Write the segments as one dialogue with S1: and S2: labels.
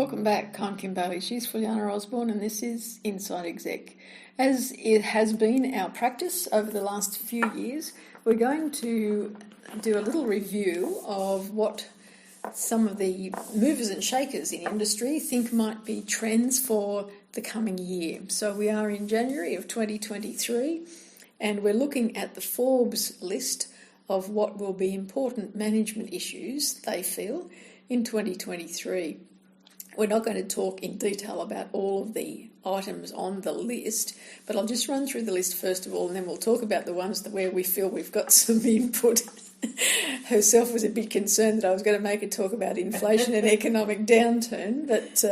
S1: Welcome back. I'm Kim Bailey. She's Fulyana Osborne, and this is Inside Exec. As it has been our practice over the last few years, we're going to do a little review of what some of the movers and shakers in industry think might be trends for the coming year. So we are in January of 2023, and we're looking at the Forbes list of what will be important management issues they feel in 2023. We're not going to talk in detail about all of the items on the list, but I'll just run through the list first of all, and then we'll talk about the ones where we feel we've got some input. Herself was a bit concerned that I was going to make her talk about inflation and economic downturn, but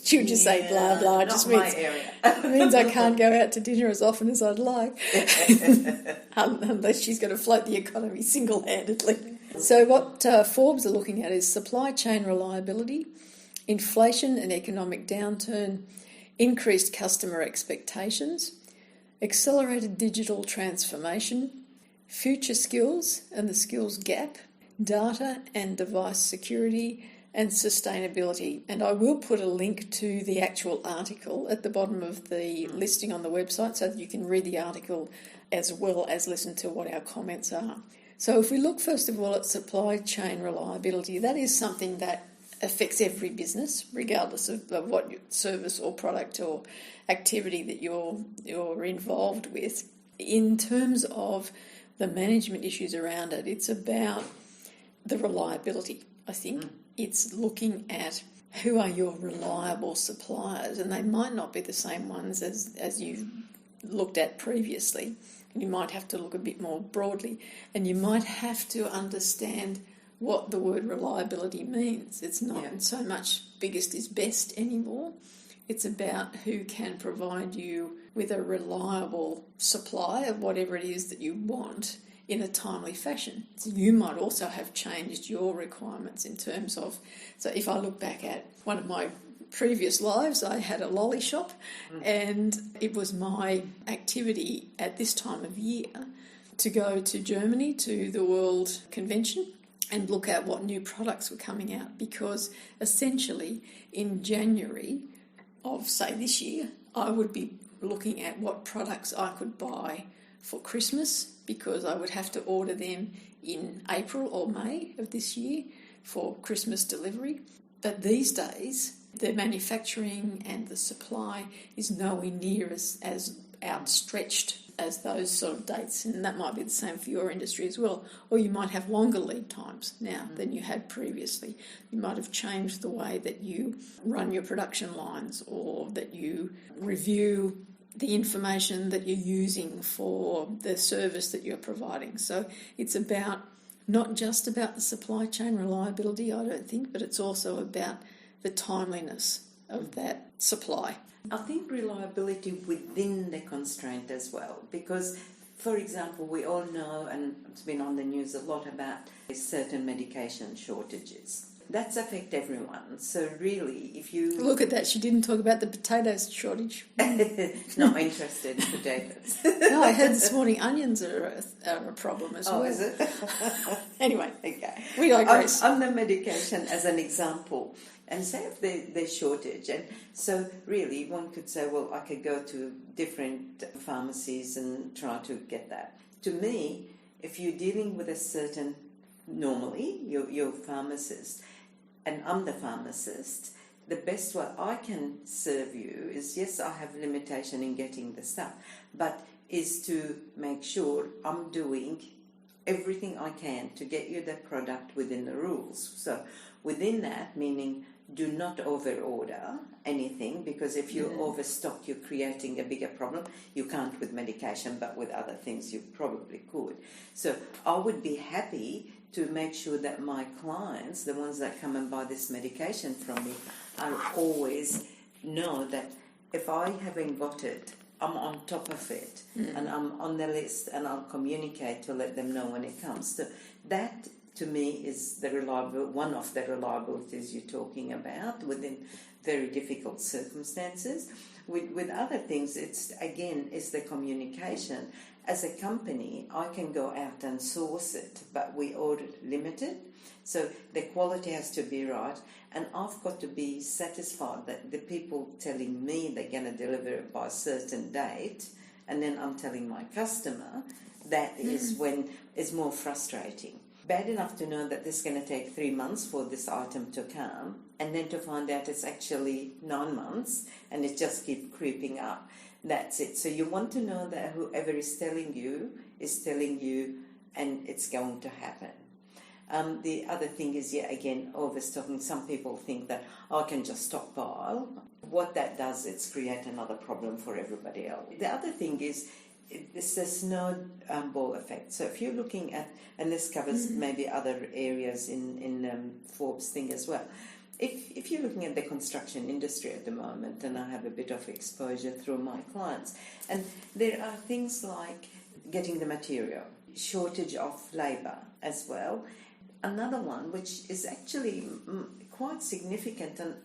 S1: she would just say blah, blah. It just means I can't go out to dinner as often as I'd like, unless she's going to float the economy single-handedly. So what Forbes are looking at is supply chain reliability, inflation and economic downturn, increased customer expectations, accelerated digital transformation, future skills and the skills gap, data and device security, and sustainability. And I will put a link to the actual article at the bottom of the listing on the website so that you can read the article as well as listen to what our comments are. So if we look first of all at supply chain reliability, that is something that affects every business, regardless of what service or product or activity that you're involved with. In terms of the management issues around it, it's about the reliability, I think. It's looking at who are your reliable suppliers, and they might not be the same ones as you've looked at previously. And you might have to look a bit more broadly, and you might have to understand what the word reliability means. It's not so much biggest is best anymore. It's about who can provide you with a reliable supply of whatever it is that you want in a timely fashion. So you might also have changed your requirements in terms of, so if I look back at one of my previous lives, I had a lolly shop, and it was my activity at this time of year to go to Germany to the World Convention and look at what new products were coming out, because essentially in January of, say, this year, I would be looking at what products I could buy for Christmas, because I would have to order them in April or May of this year for Christmas delivery. But these days, the manufacturing and the supply is nowhere near as outstretched as those sort of dates, and that might be the same for your industry as well. Or you might have longer lead times now than you had previously. You might have changed the way that you run your production lines, or that you review the information that you're using for the service that you're providing. So it's about not just about the supply chain reliability, I don't think, but it's also about the timeliness of that supply.
S2: I think reliability within the constraint as well, because, for example, we all know, and it's been on the news a lot, about certain medication shortages. That's affect everyone. So really, if you...
S1: Look at that, she didn't talk about the potatoes shortage.
S2: Not interested in potatoes.
S1: No, I heard this morning onions are a problem as well.
S2: Oh, is it?
S1: Anyway,
S2: okay.
S1: We digress.
S2: On the medication as an example, and say if there's shortage, and so really one could say, well, I could go to different pharmacies and try to get that. To me, if you're dealing with a certain, normally, you're pharmacist, and I'm the pharmacist, the best way I can serve you is, yes, I have limitation in getting the stuff, but is to make sure I'm doing everything I can to get you the product within the rules. So within that, meaning do not overorder anything, because if you overstock, you're creating a bigger problem. You can't with medication, but with other things you probably could. So I would be happy to make sure that my clients, the ones that come and buy this medication from me, are always know that if I haven't got it, I'm on top of it, and I'm on the list, and I'll communicate to let them know when it comes. So that, to me, is the one of the reliabilities you're talking about within very difficult circumstances. With other things, it's the communication as a company, I can go out and source it, but we order limited. So the quality has to be right, and I've got to be satisfied that the people telling me they're going to deliver it by a certain date, and then I'm telling my customer, that is when it's more frustrating. Bad enough to know that this is going to take 3 months for this item to come, and then to find out it's actually 9 months, and it just keeps creeping up. That's it. So you want to know that whoever is telling you, and it's going to happen. The other thing is, again, overstocking. Some people think that I can just stockpile. What that does, it's create another problem for everybody else. The other thing is, it's the snowball effect. So if you're looking at, and this covers maybe other areas in Forbes thing as well. If you're looking at the construction industry at the moment, and I have a bit of exposure through my clients, and there are things like getting the material, shortage of labour as well. Another one, which is actually quite significant, and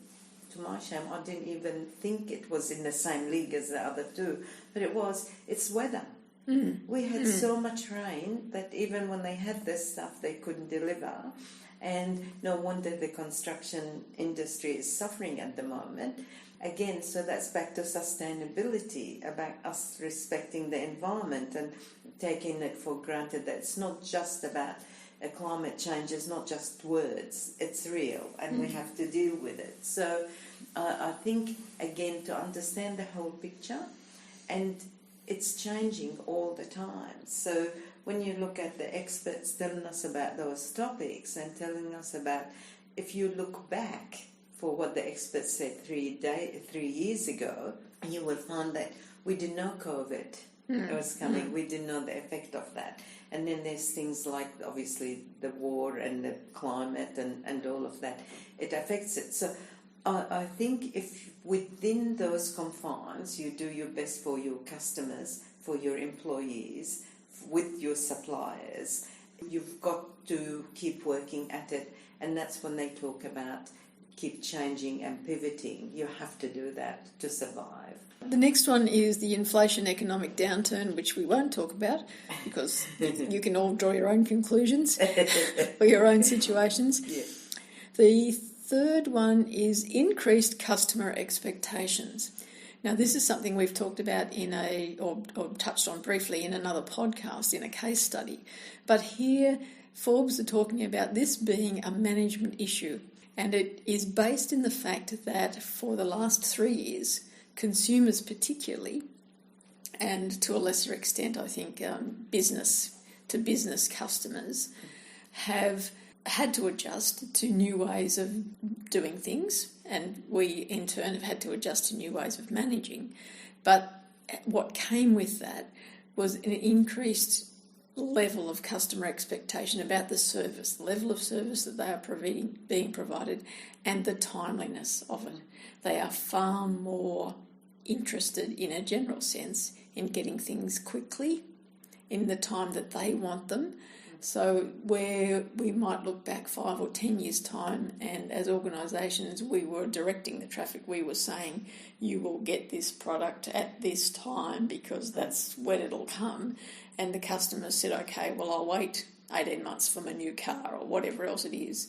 S2: to my shame, I didn't even think it was in the same league as the other two, but it's weather. We had so much rain that even when they had this stuff, they couldn't deliver. And no wonder the construction industry is suffering at the moment. Again, so that's back to sustainability, about us respecting the environment and taking it for granted that it's not just about climate change, it's not just words, it's real, and we have to deal with it. So I think, again, to understand the whole picture, and it's changing all the time. So when you look at the experts telling us about those topics and telling us about, if you look back for what the experts said 3 years ago, you will find that we didn't know COVID was coming. We didn't know the effect of that. And then there's things like, obviously, the war and the climate and all of that. It affects it. So I think if within those confines you do your best for your customers, for your employees, with your suppliers, you've got to keep working at it. And that's when they talk about keep changing and pivoting. You have to do that to survive.
S1: The next one is the inflation economic downturn, which we won't talk about because you can all draw your own conclusions for your own situations.
S2: Yeah.
S1: The third one is increased customer expectations. Now, this is something we've talked about or touched on briefly in another podcast, in a case study. But here, Forbes are talking about this being a management issue. And it is based in the fact that for the last 3 years, consumers particularly, and to a lesser extent, I think, business-to-business customers, have had to adjust to new ways of doing things, and we in turn have had to adjust to new ways of managing. But what came with that was an increased level of customer expectation about the service, the level of service that they are being provided, and the timeliness of it. They are far more interested, in a general sense, in getting things quickly, in the time that they want them. So where we might look back 5 or 10 years' time, and as organisations we were directing the traffic, we were saying, you will get this product at this time because that's when it'll come. And the customer said, okay, well, I'll wait 18 months for my new car or whatever else it is.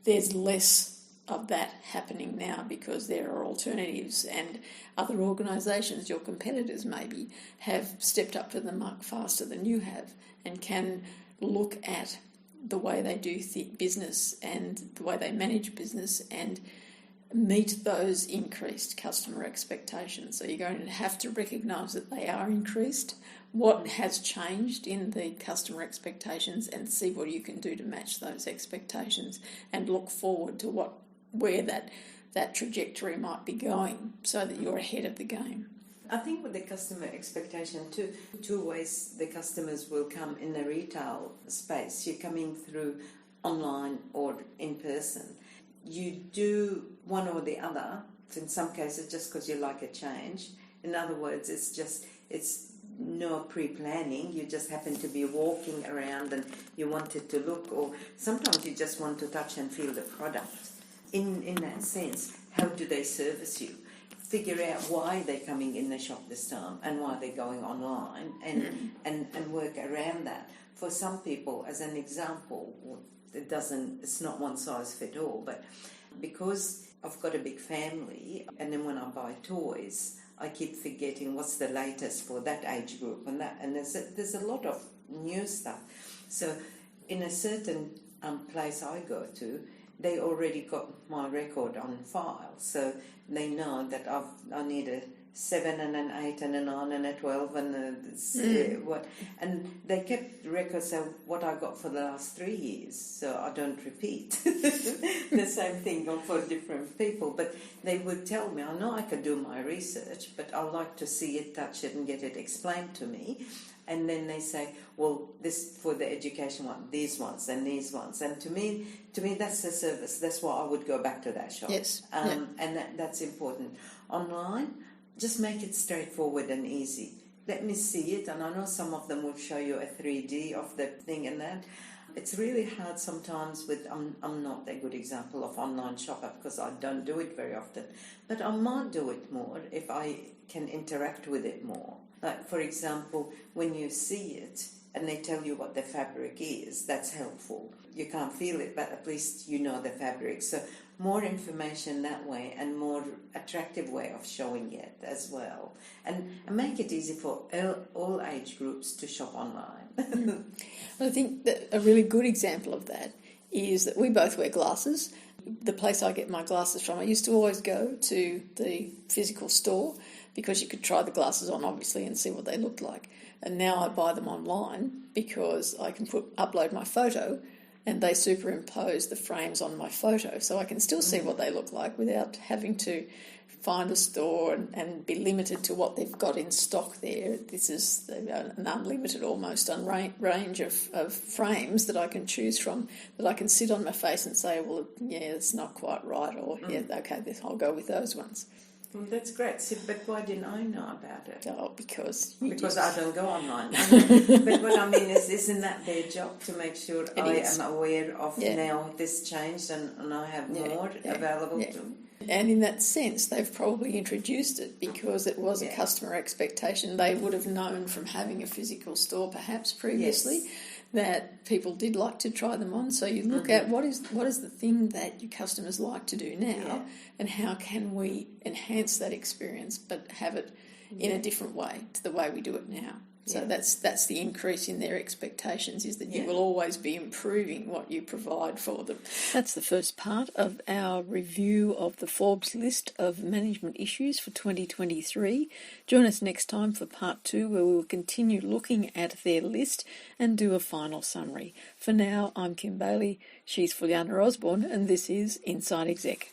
S1: There's less of that happening now because there are alternatives, and other organisations, your competitors maybe, have stepped up to the mark faster than you have and can look at the way they do business and the way they manage business and meet those increased customer expectations. So you're going to have to recognise that they are increased, what has changed in the customer expectations, and see what you can do to match those expectations and look forward to where that trajectory might be going so that you're ahead of the game.
S2: I think with the customer expectation, two ways the customers will come in the retail space. You're coming through online or in person. You do one or the other, in some cases just because you like a change. In other words, it's no pre-planning. You just happen to be walking around and you want it to look, or sometimes you just want to touch and feel the product. In that sense, how do they service you? figure out why they're coming in the shop this time and why they're going online, and work around that. For some people, as an example, it's not one size fit all, but because I've got a big family, and then when I buy toys, I keep forgetting what's the latest for that age group, and there's a lot of new stuff. So in a certain place I go to, they already got my record on file, so they know that I need a 7 and an 8 and a 9 and a 12 and what, and they kept records of what I got for the last 3 years, so I don't repeat the same thing for different people. But they would tell me, I know I can do my research, but I like to see it, touch it, and get it explained to me. And then they say, well, this for the education one, these ones and these ones. And to me, that's the service. That's why I would go back to that shop.
S1: Yes.
S2: And that's important. Online, just make it straightforward and easy. Let me see it. And I know some of them will show you a 3D of the thing and that. It's really hard sometimes with, I'm not a good example of online shopper because I don't do it very often. But I might do it more if I can interact with it more. Like, for example, when you see it and they tell you what the fabric is, that's helpful. You can't feel it, but at least you know the fabric. So more information that way, and more attractive way of showing it as well. And make it easy for all age groups to shop online.
S1: I think that a really good example of that is that we both wear glasses. The place I get my glasses from, I used to always go to the physical store because you could try the glasses on, obviously, and see what they looked like. And now I buy them online because I can upload my photo and they superimpose the frames on my photo, so I can still see what they look like without having to find a store and be limited to what they've got in stock there. This is an unlimited almost range of frames that I can choose from, that I can sit on my face and say, well, yeah, it's not quite right, or yeah, okay, I'll go with those ones.
S2: Well, that's great. So, but why didn't I know about it?
S1: Oh, because
S2: I don't go online. But what I mean is, isn't that their job to make sure I am aware of now this changed and I have more available to them?
S1: And in that sense, they've probably introduced it because it was a customer expectation. They would have known from having a physical store perhaps previously that people did like to try them on. So you look at what is the thing that your customers like to do now, and how can we enhance that experience but have it in a different way to the way we do it now. So that's the increase in their expectations, is that you will always be improving what you provide for them. That's the first part of our review of the Forbes list of management issues for 2023. Join us next time for part 2, where we will continue looking at their list and do a final summary. For now, I'm Kim Bailey, she's Fulyana Osborne, and this is Inside Exec.